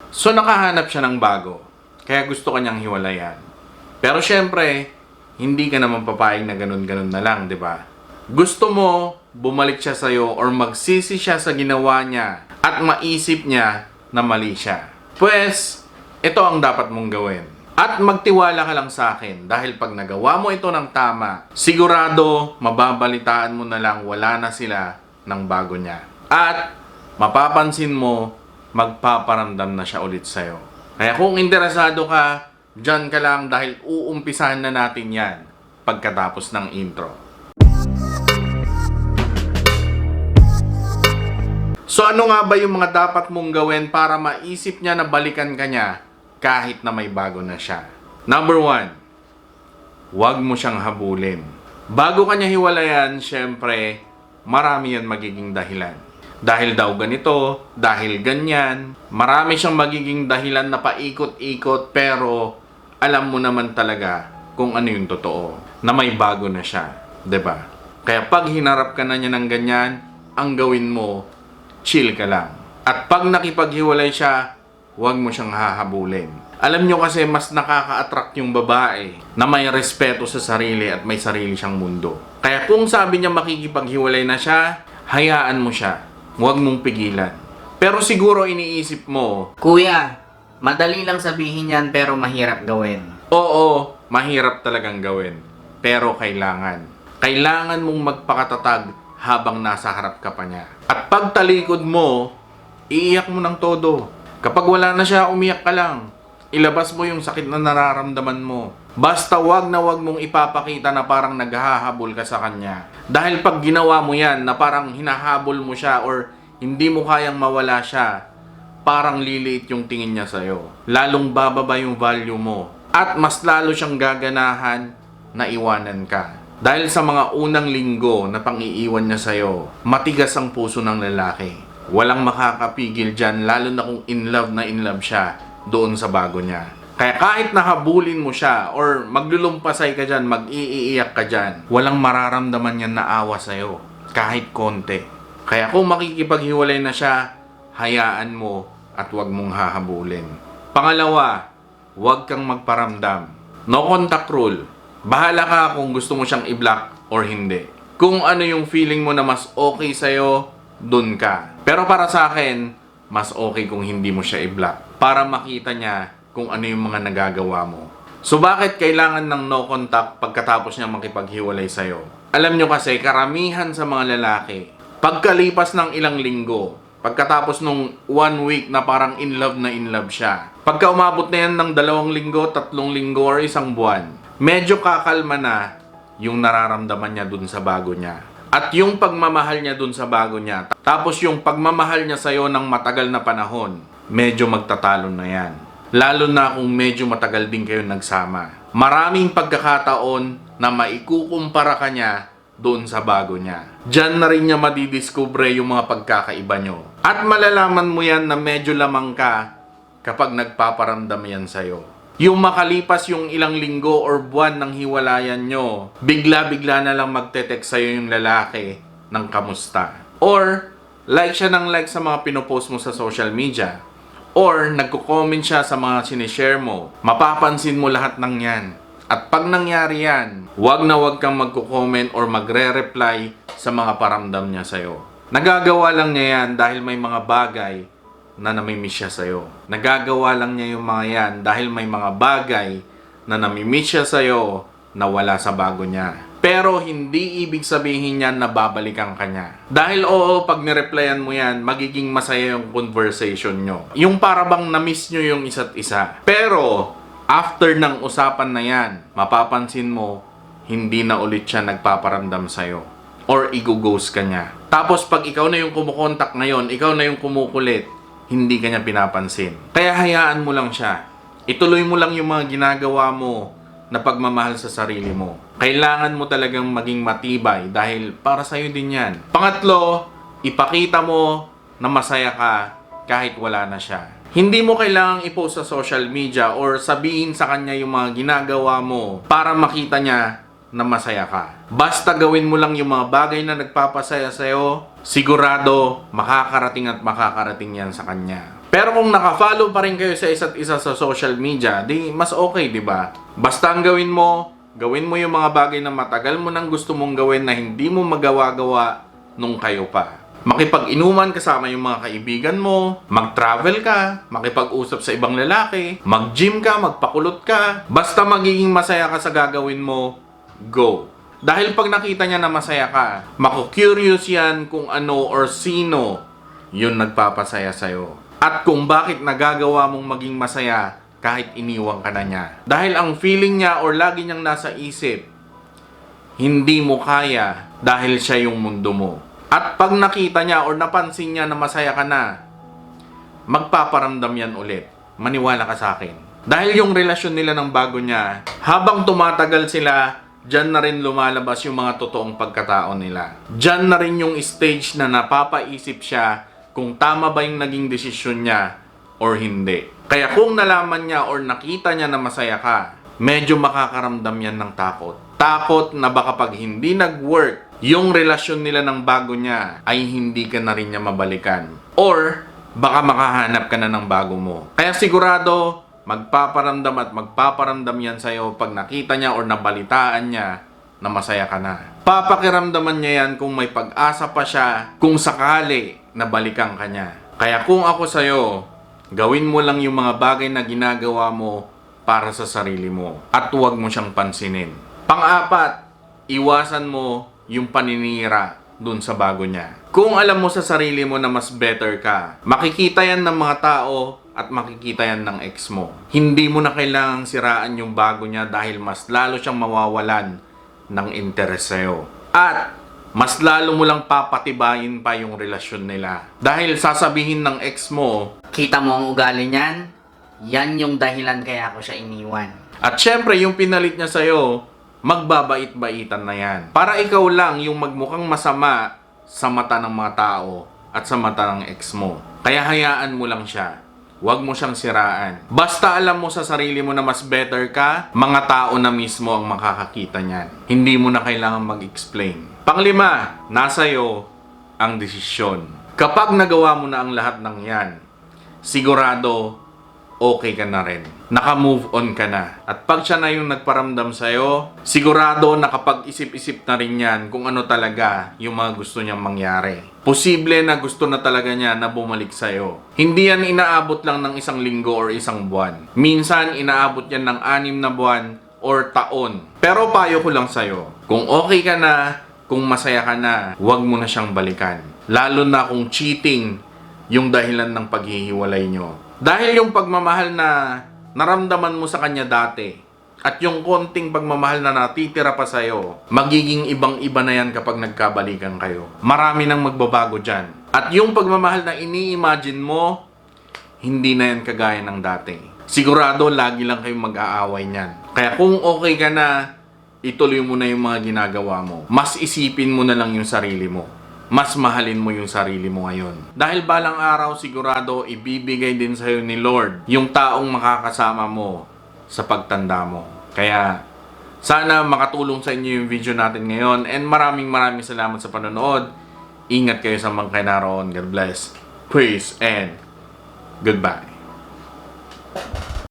So nakahanap siya ng bago. Kaya gusto kanyang hiwalayan. Pero syempre, hindi ka naman papayag na ganun-ganun na lang, di ba? Gusto mo, bumalik siya sa'yo or magsisi siya sa ginawa niya at maisip niya na mali siya. Pues, ito ang dapat mong gawin. At magtiwala ka lang sa akin dahil pag nagawa mo ito ng tama, sigurado mababalitaan mo na lang wala na sila ng bago niya. At mapapansin mo, magpaparamdam na siya ulit sa'yo. Kaya kung interesado ka, dyan ka lang dahil uumpisahan na natin yan pagkatapos ng intro. So ano nga ba yung mga dapat mong gawin para maisip niya na balikan ka niya kahit na may bago na siya? Number 1, huwag mo siyang habulin. Bago ka niya hiwalayan, syempre, marami yan magiging dahilan. Dahil daw ganito, dahil ganyan, marami siyang magiging dahilan na paikot-ikot pero alam mo naman talaga kung ano yung totoo, na may bago na siya, 'di ba? Kaya pag hinarap ka na niya ng ganyan, ang gawin mo, chill ka lang. At pag nakipaghiwalay siya, huwag mo siyang hahabulin. Alam nyo kasi mas nakaka-attract yung babae na may respeto sa sarili at may sarili siyang mundo. Kaya kung sabi niya makikipaghiwalay na siya, hayaan mo siya. Huwag mong pigilan. Pero siguro iniisip mo, Kuya, madali lang sabihin yan pero mahirap gawin. oo, mahirap talagang gawin. Pero kailangan. Kailangan mong magpakatatag habang nasa harap ka pa niya. At pag talikod mo, iiyak mo ng todo. Kapag wala na siya, umiyak ka lang. Ilabas mo yung sakit na nararamdaman mo. Basta wag na wag mong ipapakita na parang naghahabol ka sa kanya. Dahil pag ginawa mo yan na parang hinahabol mo siya or hindi mo kayang mawala siya, parang liliit yung tingin niya sa'yo. Lalong bababa yung value mo. At mas lalo siyang gaganahan na iwanan ka. Dahil sa mga unang linggo na pang-iiwan niya sa'yo, matigas ang puso ng lalaki. Walang makakapigil dyan, lalo na kung in love siya doon sa bago niya. Kaya kahit nahabulin mo siya or maglulumpasay ka dyan, mag-iiyak ka dyan, walang mararamdaman yan na awa sa'yo. Kahit konti. Kaya kung makikipaghiwalay na siya, hayaan mo at huwag mong hahabulin. Pangalawa, huwag kang magparamdam. No contact rule. Bahala ka kung gusto mo siyang i-block or hindi. Kung ano yung feeling mo na mas okay sa'yo, dun ka. Pero para sa akin, mas okay kung hindi mo siya i-block para makita niya kung ano yung mga nagagawa mo. So bakit kailangan ng no contact pagkatapos niya makipaghiwalay sa'yo? Alam nyo kasi, karamihan sa mga lalaki, pagkalipas ng ilang linggo, pagkatapos nung 1 week na parang in love siya, pagka umabot na yan ng 2 linggo, 3 linggo, or 1 buwan, medyo kakalma na yung nararamdaman niya dun sa bago niya. At yung pagmamahal niya dun sa bago niya, tapos yung pagmamahal niya sa'yo ng matagal na panahon, medyo magtatalo na yan. Lalo na kung medyo matagal din kayo nagsama. Maraming pagkakataon na maikukumpara ka niya doon sa bago niya. Diyan na rin niya madidiscover yung mga pagkakaiba nyo. At malalaman mo yan na medyo lamang ka kapag nagpaparamdam yan sa'yo. Yung makalipas yung ilang linggo or buwan ng hiwalayan nyo, bigla-bigla na lang magte-text sa'yo yung lalaki ng kamusta. Or, like siya ng like sa mga pinopost mo sa social media. Or, nagko-comment siya sa mga sinishare mo. Mapapansin mo lahat ng yan. At pag nangyari yan, wag na wag kang magko-comment or magre-reply sa mga paramdam niya sa'yo. Nagagawa lang niya yan dahil may mga bagay na namimiss siya sa'yo. Nagagawa lang niya yung mga yan dahil may mga bagay na namimiss siya sa'yo na wala sa bago niya. Pero hindi ibig sabihin yan na babalikan ka niya. Dahil oo, pag nireplyan mo yan, magiging masaya yung conversation nyo. Yung para bang na-miss nyo yung isa't isa. Pero, after ng usapan na yan, mapapansin mo, hindi na ulit siya nagpaparamdam sa'yo. Or i-ghost ka niya. Tapos pag ikaw na yung kumukontak ngayon, ikaw na yung kumukulit, hindi ka niya pinapansin. Kaya hayaan mo lang siya. Ituloy mo lang yung mga ginagawa mo na pagmamahal sa sarili mo. Kailangan mo talagang maging matibay dahil para sa'yo din yan. Pangatlo, ipakita mo na masaya ka kahit wala na siya. Hindi mo kailangang i-post sa social media or sabihin sa kanya yung mga ginagawa mo para makita niya na masaya ka. Basta gawin mo lang yung mga bagay na nagpapasaya sa'yo, sigurado makakarating at makakarating yan sa kanya. Pero kung naka-follow pa rin kayo sa isa't isa sa social media, di mas okay, di ba? Basta ang gawin mo yung mga bagay na matagal mo nang gusto mong gawin na hindi mo magawa-gawa nung kayo pa. Makipag-inuman kasama yung mga kaibigan mo, mag-travel ka, makipag-usap sa ibang lalaki, mag-gym ka, magpakulot ka. Basta magiging masaya ka sa gagawin mo, go. Dahil pag nakita niya na masaya ka, maku-curious yan kung ano or sino yun nagpapasaya sa'yo. At kung bakit nagagawa mong maging masaya kahit iniwan ka na niya. Dahil ang feeling niya or lagi niyang nasa isip, hindi mo kaya dahil siya yung mundo mo. At pag nakita niya or napansin niya na masaya ka na, magpaparamdam yan ulit. Maniwala ka sa akin. Dahil yung relasyon nila ng bago niya, habang tumatagal sila, dyan na rin lumalabas yung mga totoong pagkatao nila. Dyan na rin yung stage na napapaisip siya kung tama ba yung naging desisyon niya or hindi. Kaya kung nalaman niya or nakita niya na masaya ka, medyo makakaramdam yan ng takot. Takot na baka pag hindi nag-work yung relasyon nila ng bago niya ay hindi ka na rin niya mabalikan. Or baka makahanap ka na ng bago mo. Kaya sigurado, magpaparamdam at magpaparamdam yan sa'yo pag nakita niya or nabalitaan niya na masaya ka na. Papakiramdaman niya yan kung may pag-asa pa siya kung sakali na balikan ka niya. Kaya kung ako sa'yo, gawin mo lang yung mga bagay na ginagawa mo para sa sarili mo at huwag mo siyang pansinin. Pang-apat, iwasan mo yung paninira dun sa bago niya. Kung alam mo sa sarili mo na mas better ka, makikita yan ng mga tao at makikita yan ng ex mo. Hindi mo na kailangang siraan yung bago niya dahil mas lalo siyang mawawalan ng interes sa'yo. At mas lalo mo lang papatibayin pa yung relasyon nila. Dahil sasabihin ng ex mo, Kita mo ang ugali niyan? Yan yung dahilan kaya ako siya iniwan. at syempre yung pinalit niya sa'yo, magbabait-baitan na yan. Para ikaw lang yung magmukhang masama sa mata ng mga tao at sa mata ng ex mo. Kaya hayaan mo lang siya. Huwag mo siyang siraan. Basta alam mo sa sarili mo na mas better ka, mga tao na mismo ang makakakita niyan. Hindi mo na kailangan mag-explain. Panglima, nasa iyo ang desisyon. Kapag nagawa mo na ang lahat ng yan, sigurado okay ka na rin. Naka-move on ka na. At pag siya na yung nagparamdam sa'yo, sigurado nakapag-isip-isip na rin yan kung ano talaga yung mga gusto niyang mangyari. Posible na gusto na talaga niya na bumalik sa'yo. Hindi yan inaabot lang ng isang linggo or isang buwan. Minsan, inaabot yan ng 6 na buwan or taon. Pero payo ko lang sa'yo, kung okay ka na, kung masaya ka na, huwag mo na siyang balikan. Lalo na kung cheating yung dahilan ng paghihiwalay nyo. Dahil yung pagmamahal na naramdaman mo sa kanya dati at yung konting pagmamahal na natitira pa sa'yo, magiging ibang-iba na yan kapag nagkabalikan kayo. Marami nang magbabago dyan. At yung pagmamahal na ini-imagine mo, hindi na yan kagaya ng dati. Sigurado, lagi lang kayong mag-aaway niyan. Kaya kung okay ka na, ituloy mo na yung mga ginagawa mo. Mas isipin mo na lang yung sarili mo. Mas mahalin mo yung sarili mo ngayon. Dahil balang araw sigurado ibibigay din sa'yo ni Lord yung taong makakasama mo sa pagtanda mo. Kaya sana makatulong sa inyo yung video natin ngayon and maraming salamat sa panonood. Ingat kayo sa mga naroon. God bless. Peace and goodbye.